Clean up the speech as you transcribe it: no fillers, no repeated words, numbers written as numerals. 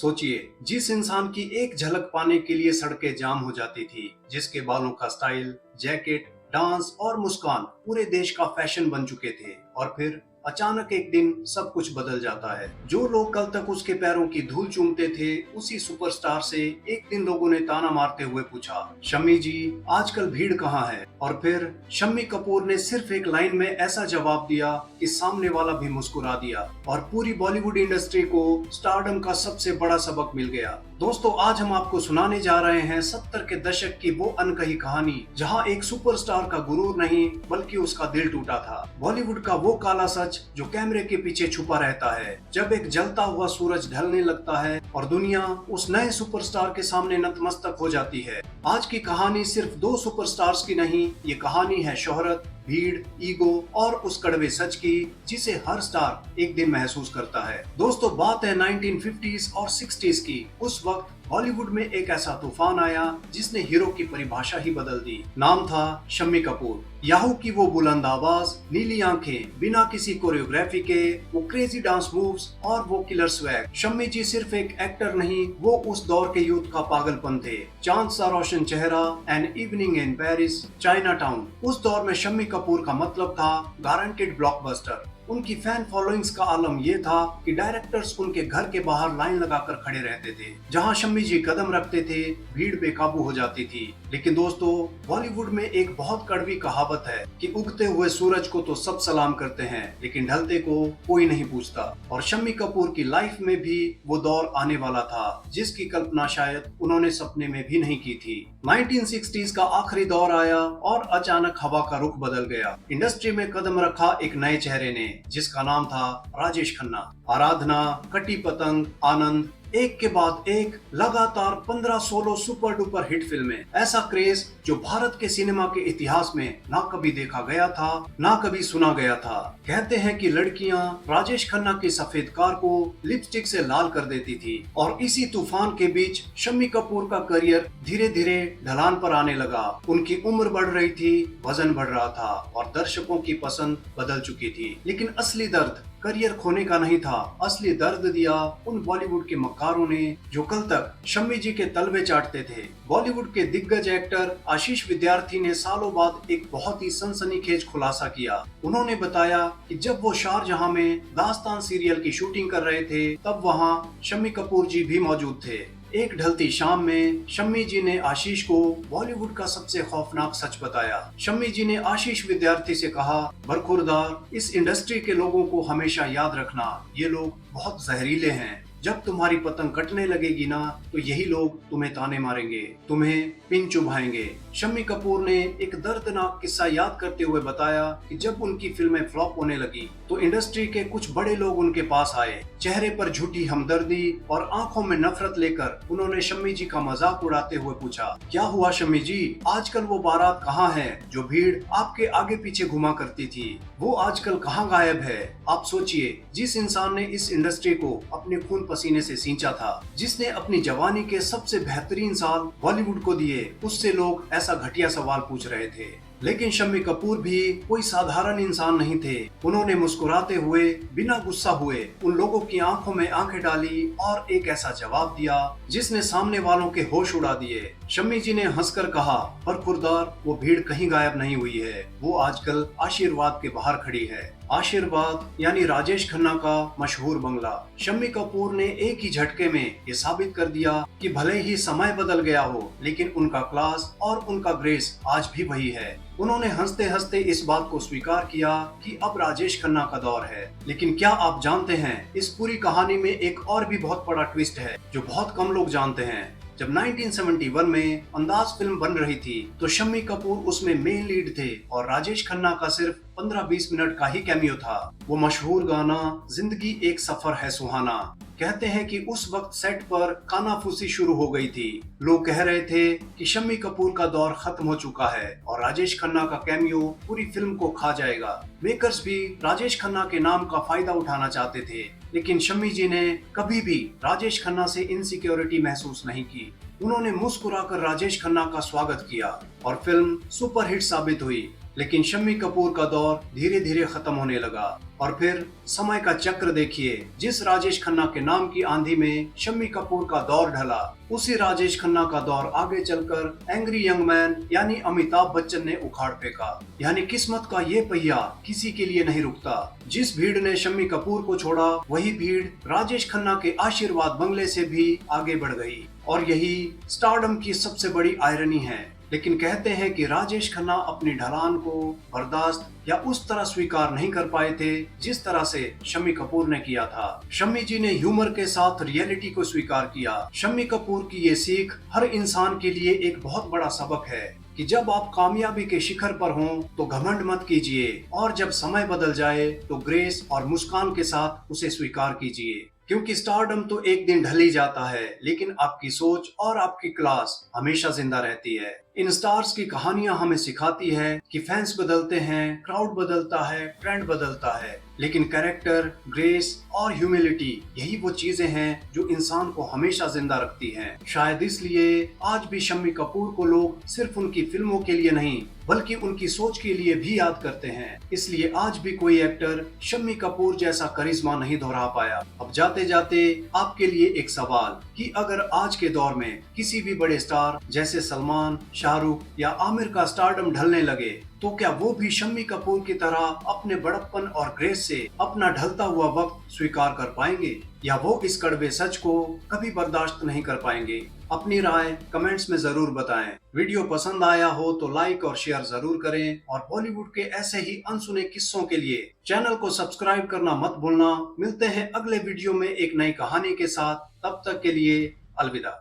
सोचिए, जिस इंसान की एक झलक पाने के लिए सड़कें जाम हो जाती थी, जिसके बालों का स्टाइल, जैकेट, डांस और मुस्कान पूरे देश का फैशन बन चुके थे, और फिर अचानक एक दिन सब कुछ बदल जाता है। जो लोग कल तक उसके पैरों की धूल चूमते थे, उसी सुपरस्टार से एक दिन लोगों ने ताना मारते हुए पूछा, शम्मी जी, आजकल भीड़ कहाँ है? और फिर शम्मी कपूर ने सिर्फ एक लाइन में ऐसा जवाब दिया कि सामने वाला भी मुस्कुरा दिया और पूरी बॉलीवुड इंडस्ट्री को स्टारडम का सबसे बड़ा सबक मिल गया। दोस्तों, आज हम आपको सुनाने जा रहे हैं 70 के दशक की वो अनकही कहानी, जहां एक सुपरस्टार का गुरूर नहीं बल्कि उसका दिल टूटा था। बॉलीवुड का वो काला सच जो कैमरे के पीछे छुपा रहता है, जब एक जलता हुआ सूरज ढलने लगता है और दुनिया उस नए सुपरस्टार के सामने नतमस्तक हो जाती है। आज की कहानी सिर्फ दो सुपरस्टार्स की नहीं, ये कहानी है शोहरत, भीड़, ईगो और उस कड़वे सच की जिसे हर स्टार एक दिन महसूस करता है। दोस्तों, बात है 1950s और 60s की। उस वक्त बॉलीवुड में एक ऐसा तूफान आया जिसने हीरो की परिभाषा ही बदल दी। नाम था शम्मी कपूर। याहू की वो बुलंद आवाज, नीली आंखें, बिना किसी कोरियोग्राफी के वो क्रेजी डांस मूव्स और वो किलर स्वैग। शम्मी जी सिर्फ एक एक्टर नहीं, वो उस दौर के यूथ का पागलपन थे। चांद सा रोशन चेहरा, an evening in Paris, China town. उस दौर में शम्मी कपूर का मतलब था गारंटेड ब्लॉकबस्टर। उनकी फैन फॉलोइंग्स का आलम यह था कि डायरेक्टर्स उनके घर के बाहर लाइन लगाकर खड़े रहते थे। जहां शम्मी जी कदम रखते थे, भीड़ बेकाबू हो जाती थी। लेकिन दोस्तों, बॉलीवुड में एक बहुत कड़वी कहावत है कि उगते हुए सूरज को तो सब सलाम करते हैं, लेकिन ढलते को कोई नहीं पूछता। और शम्मी कपूर की लाइफ में भी वो दौर आने वाला था जिसकी कल्पना शायद उन्होंने सपने में भी नहीं की थी। 1960s का आखिरी दौर आया और अचानक हवा का रुख बदल गया। इंडस्ट्री में कदम रखा एक नए चेहरे ने, जिसका नाम था राजेश खन्ना। आराधना, कटी पतंग, आनंद, एक के बाद एक लगातार 15-16 सुपर डुपर हिट फिल्में। ऐसा क्रेज जो भारत के सिनेमा के इतिहास में ना कभी देखा गया था, ना कभी सुना गया था। कहते हैं कि लड़कियां राजेश खन्ना की सफेद कार को लिपस्टिक से लाल कर देती थी। और इसी तूफान के बीच शम्मी कपूर का करियर धीरे धीरे ढलान पर आने लगा। उनकी उम्र बढ़ रही थी, वजन बढ़ रहा था और दर्शकों की पसंद बदल चुकी थी। लेकिन असली दर्द करियर खोने का नहीं था, असली दर्द दिया उन बॉलीवुड के मक्कारों ने जो कल तक शम्मी जी के तलवे चाटते थे। बॉलीवुड के दिग्गज एक्टर आशीष विद्यार्थी ने सालों बाद एक बहुत ही सनसनीखेज खुलासा किया। उन्होंने बताया कि जब वो शारजहां में दास्तान सीरियल की शूटिंग कर रहे थे, तब वहां शम्मी कपूर जी भी मौजूद थे। एक ढलती शाम में शम्मी जी ने आशीष को बॉलीवुड का सबसे खौफनाक सच बताया। शम्मी जी ने आशीष विद्यार्थी से कहा, बरखुरदार, इस इंडस्ट्री के लोगों को हमेशा याद रखना, ये लोग बहुत जहरीले हैं। जब तुम्हारी पतंग कटने लगेगी ना, तो यही लोग तुम्हें ताने मारेंगे, तुम्हें पिन चुभाएंगे। शम्मी कपूर ने एक दर्दनाक किस्सा याद करते हुए बताया कि जब उनकी फिल्में फ्लॉप होने लगी तो इंडस्ट्री के कुछ बड़े लोग उनके पास आए। चेहरे पर झूठी हमदर्दी और आंखों में नफरत लेकर उन्होंने शम्मी जी का मजाक उड़ाते हुए पूछा, क्या हुआ शम्मी जी, आजकल वो बारात कहाँ है जो भीड़ आपके आगे पीछे घुमा करती थी? वो आजकल कहाँ गायब है? आप सोचिए, जिस इंसान ने इस इंडस्ट्री को अपने खून पसीने से सींचा था, जिसने अपनी जवानी के सबसे बेहतरीन साल बॉलीवुड को दिए, उससे लोग ऐसा घटिया सवाल पूछ रहे थे। लेकिन शम्मी कपूर भी कोई साधारण इंसान नहीं थे। उन्होंने मुस्कुराते हुए, बिना गुस्सा हुए, उन लोगों की आंखों में आंखें डाली और एक ऐसा जवाब दिया जिसने सामने वालों के होश उड़ा दिए। शम्मी जी ने हंसकर कहा, बरखुरदार, वो भीड़ कहीं गायब नहीं हुई है, वो आजकल आशीर्वाद के बाहर खड़ी है। आशीर्वाद यानी राजेश खन्ना का मशहूर बंगला। शम्मी कपूर ने एक ही झटके में ये साबित कर दिया कि भले ही समय बदल गया हो, लेकिन उनका क्लास और उनका ग्रेस आज भी वही है। उन्होंने हंसते हंसते इस बात को स्वीकार किया कि अब राजेश खन्ना का दौर है। लेकिन क्या आप जानते हैं, इस पूरी कहानी में एक और भी बहुत बड़ा ट्विस्ट है जो बहुत कम लोग जानते हैं। जब 1971 में अंदाज फिल्म बन रही थी तो शम्मी कपूर उसमें मेन लीड थे और राजेश खन्ना का सिर्फ 15-20 मिनट का ही कैमियो था। वो मशहूर गाना जिंदगी एक सफर है सुहाना। कहते हैं कि उस वक्त सेट पर कानाफूसी शुरू हो गई थी। लोग कह रहे थे कि शम्मी कपूर का दौर खत्म हो चुका है और राजेश खन्ना का कैमियो पूरी फिल्म को खा जाएगा। मेकर्स भी राजेश खन्ना के नाम का फायदा उठाना चाहते थे, लेकिन शम्मी जी ने कभी भी राजेश खन्ना से इनसिक्योरिटी महसूस नहीं की। उन्होंने मुस्कुराकर राजेश खन्ना का स्वागत किया और फिल्म सुपरहिट साबित हुई। लेकिन शम्मी कपूर का दौर धीरे धीरे खत्म होने लगा। और फिर समय का चक्र देखिए, जिस राजेश खन्ना के नाम की आंधी में शम्मी कपूर का दौर ढला, उसी राजेश खन्ना का दौर आगे चलकर एंग्री यंग मैन यानी अमिताभ बच्चन ने उखाड़ फेंका। यानी किस्मत का ये पहिया किसी के लिए नहीं रुकता। जिस भीड़ ने शम्मी कपूर को छोड़ा, वही भीड़ राजेश खन्ना के आशीर्वाद बंगले से भी आगे बढ़ गई। और यही स्टारडम की सबसे बड़ी आयरनी है। लेकिन कहते हैं कि राजेश खन्ना अपनी ढलान को बर्दाश्त या उस तरह स्वीकार नहीं कर पाए थे जिस तरह से शम्मी कपूर ने किया था। शम्मी जी ने ह्यूमर के साथ रियलिटी को स्वीकार किया। शम्मी कपूर की ये सीख हर इंसान के लिए एक बहुत बड़ा सबक है कि जब आप कामयाबी के शिखर पर हों तो घमंड मत कीजिए, और जब समय बदल जाए तो ग्रेस और मुस्कान के साथ उसे स्वीकार कीजिए। क्योंकि स्टारडम तो एक दिन ढल ही जाता है, लेकिन आपकी सोच और आपकी क्लास हमेशा जिंदा रहती है। इन स्टार्स की कहानियां हमें सिखाती है कि फैंस बदलते हैं, क्राउड बदलता है, ट्रेंड बदलता है, लेकिन कैरेक्टर, ग्रेस और ह्यूमिलिटी यही वो चीजें हैं जो इंसान को हमेशा जिंदा रखती हैं। शायद इसलिए आज भी शम्मी कपूर को लोग सिर्फ उनकी फिल्मों के लिए नहीं बल्कि उनकी सोच के लिए भी याद करते हैं। इसलिए आज भी कोई एक्टर शम्मी कपूर जैसा करिश्मा नहीं दोहरा पाया। अब जाते जाते आपके लिए एक सवाल कि अगर आज के दौर में किसी भी बड़े स्टार जैसे सलमान, शाहरुख या आमिर का स्टारडम ढलने लगे, तो क्या वो भी शम्मी कपूर की तरह अपने बड़प्पन और ग्रेस से अपना ढलता हुआ वक्त स्वीकार कर पाएंगे, या वो इस कड़वे सच को कभी बर्दाश्त नहीं कर पाएंगे? अपनी राय कमेंट्स में जरूर बताएं। वीडियो पसंद आया हो तो लाइक और शेयर जरूर करें, और बॉलीवुड के ऐसे ही अनसुने किस्सों के लिए चैनल को सब्सक्राइब करना मत भूलना। मिलते हैं अगले वीडियो में एक नई कहानी के साथ। तब तक के लिए अलविदा।